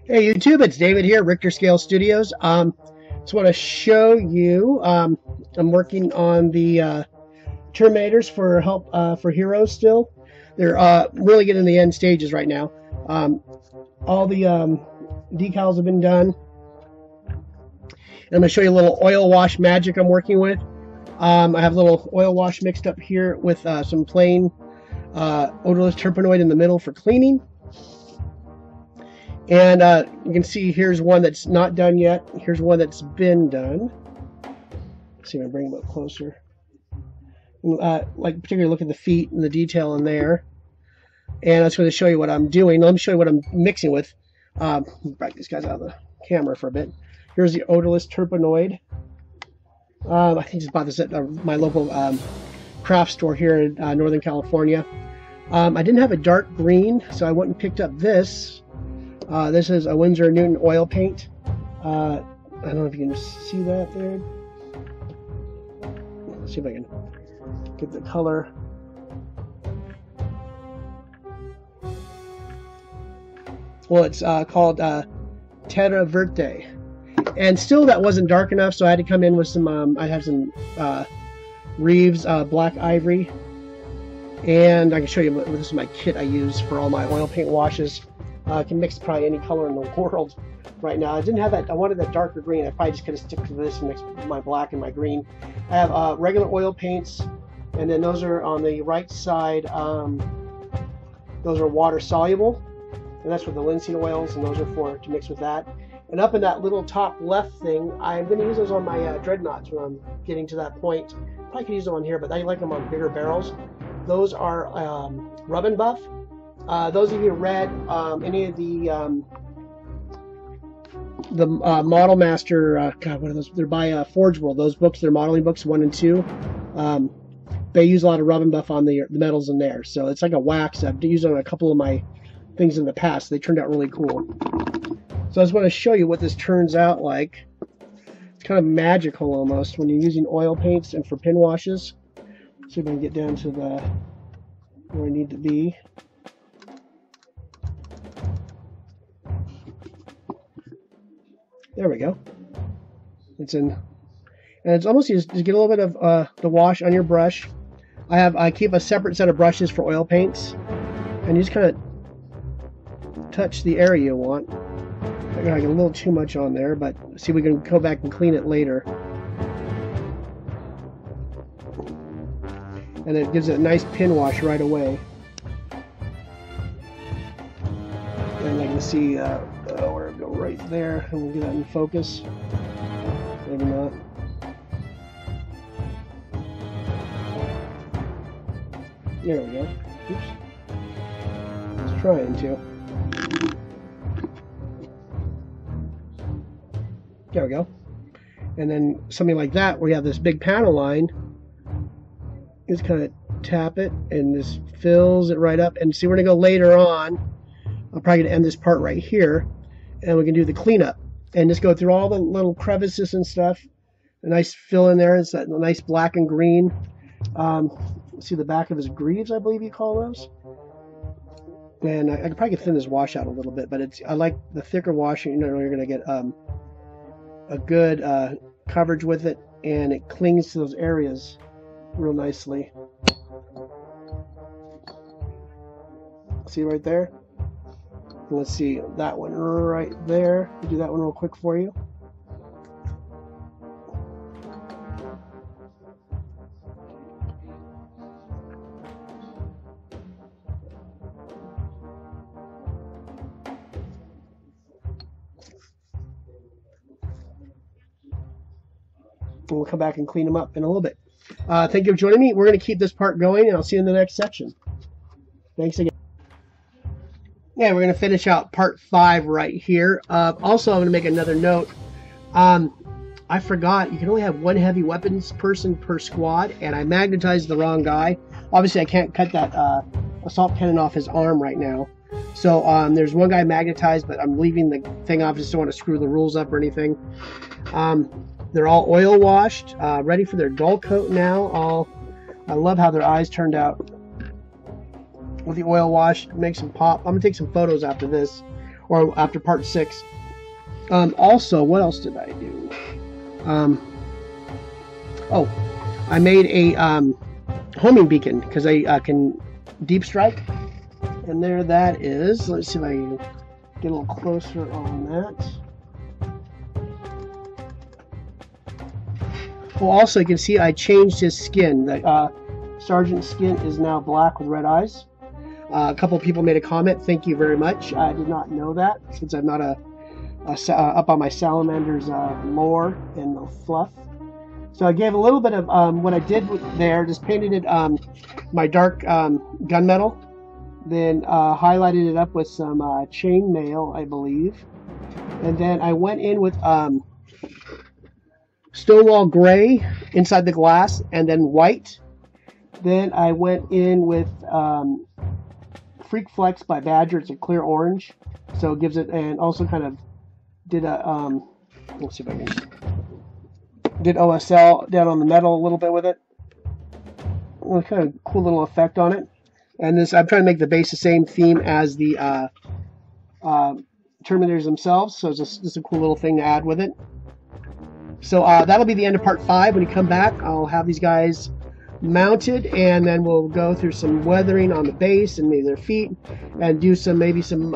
Hey YouTube, it's David here, Richter Scale Studios. Just want to show you. I'm working on the Terminators for help for Heroes still. They're really getting in the end stages right now. All the decals have been done. And I'm going to show you a little oil wash magic I'm working with. I have a little oil wash mixed up here with some plain odorless terpenoid in the middle for cleaning. And you can see here's one that's not done yet. Here's one that's been done. Let's see if I bring them up closer. Like particularly look at the feet and the detail in there. And I was going to show you what I'm doing. Let me show you what I'm mixing with. Back these guys out of the camera for a bit. Here's the odorless terpenoid. I think I just bought this at my local craft store here in Northern California. I didn't have a dark green, so I went and picked up this. This is a Winsor & Newton oil paint. I don't know if you can see that there. Let's see if I can get the color. Well, it's called Terra Verte. And still that wasn't dark enough, so I had to come in with some, I have some Reeves Black Ivory. And I can show you, this is my kit I use for all my oil paint washes. I can mix probably any color in the world right now. I didn't have that. I wanted that darker green. I probably just could have stick to this and mix my black and my green. I have regular oil paints, and then those are on the right side. Those are water soluble, and that's with the linseed oils, and those are for to mix with that. And up in that little top left thing, I'm going to use those on my dreadnoughts when I'm getting to that point. Probably could use them on here, but I like them on bigger barrels. Those are Rub and Buff. Those of you who read any of the Model Master, God, what are those? They're by Forge World. Those books, they're modeling books 1 and 2. They use a lot of Rub and Buff on the metals in there. So it's like a wax. I've used it on a couple of my things in the past. They turned out really cool. So I just want to show you what this turns out like. It's kind of magical almost when you're using oil paints and for pin washes. See if I can get down to the where I need to be. There we go. It's in, and it's almost just get a little bit of the wash on your brush. I keep a separate set of brushes for oil paints, and you just kind of touch the area you want. I got a little too much on there, but see, we can go back and clean it later. And it gives it a nice pin wash right away. And I can see where it go right there, and we'll get that in focus. Maybe not. There we go. Oops. It's trying to. There we go. And then something like that, where you have this big panel line, just kind of tap it, and this fills it right up. And see, we're going to go later on. I'm probably going to end this part right here, and we can do the cleanup and just go through all the little crevices and stuff. A nice fill in there. It's that nice black and green. See the back of his greaves, I believe you call those. And I could probably thin this wash out a little bit, but I like the thicker wash. You know, you're going to get a good coverage with it, and it clings to those areas real nicely. See right there? Let's see that one right there. I'll do that one real quick for you. And we'll come back and clean them up in a little bit. Thank you for joining me. We're going to keep this part going, and I'll see you in the next section. Thanks again. Yeah, we're going to finish out part 5 right here. Also, I'm going to make another note. I forgot you can only have 1 heavy weapons person per squad, and I magnetized the wrong guy. Obviously, I can't cut that assault cannon off his arm right now. So there's 1 guy magnetized, but I'm leaving the thing off. Just don't want to screw the rules up or anything. They're all oil washed, ready for their dull coat now. I love how their eyes turned out with the oil wash. Make some pop. I'm gonna take some photos after this. or after part 6. Also, what else did I do? Oh, I made a homing beacon because I can deep strike. And there that is. Let's see if I can get a little closer on that. Well, also you can see I changed his skin. The Sergeant's skin is now black with red eyes. A couple people made a comment. Thank you very much. I did not know that since I'm not up on my Salamander's lore and the fluff. So I gave a little bit of what I did there. Just painted it my dark gunmetal. Then highlighted it up with some chainmail, I believe. And then I went in with Stonewall Gray inside the glass, and then white. Then I went in with Freak Flex by Badger. It's a clear orange, so it gives it, and also kind of did a let's see if I can did OSL down on the metal a little bit with it. Kind of cool little effect on it. And this, I'm trying to make the base the same theme as the Terminators themselves, so it's just a cool little thing to add with it. So that'll be the end of part 5. When you come back, I'll have these guys mounted, and then we'll go through some weathering on the base and maybe their feet, and do maybe some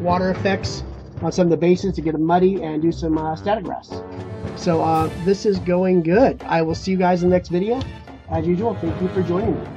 water effects on some of the bases to get them muddy, and do some static grass. So this is going good. I will see you guys in the next video. As usual, thank you for joining me.